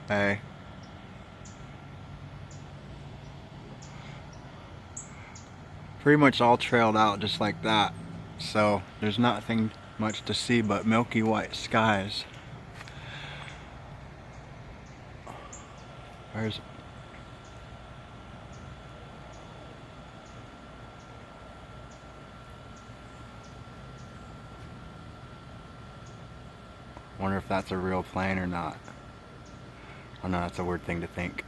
Hey. Pretty much all trailed out just like that. So there's nothing much to see but milky white skies. Where's wonder if that's a real plane or not. I know that's a weird thing to think.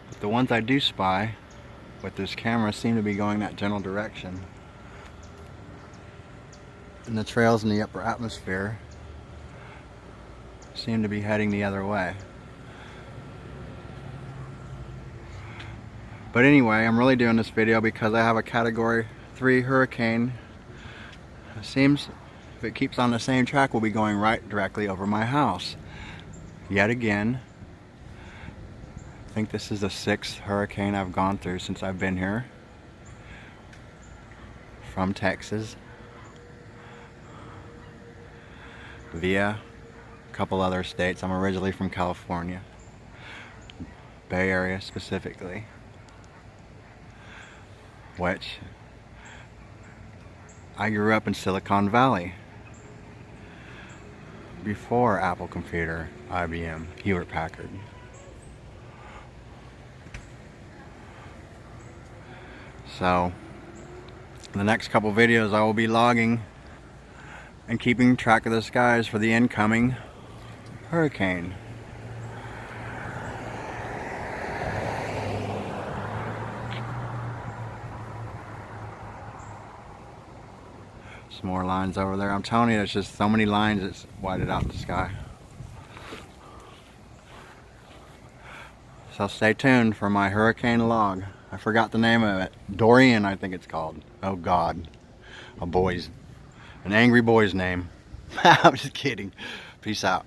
But the ones I do spy with this camera seem to be going that general direction. And the trails in the upper atmosphere seem to be heading the other way. But anyway, I'm really doing this video because I have a Category 3 hurricane. It seems if it keeps on the same track, we'll be going right directly over my house. Yet again. I think this is the 6th hurricane I've gone through since I've been here. From Texas. Via a couple other states. I'm originally from California. Bay Area specifically. Which I grew up in Silicon Valley before Apple Computer, IBM, Hewlett Packard. So the next couple videos I will be logging and keeping track of the skies for the incoming hurricane. Some more lines over there. I'm telling you, there's just so many lines it's whited out the sky. So stay tuned for my hurricane log. I forgot the name of it. Dorian, I think it's called. Oh God. An angry boy's name. I'm just kidding. Peace out.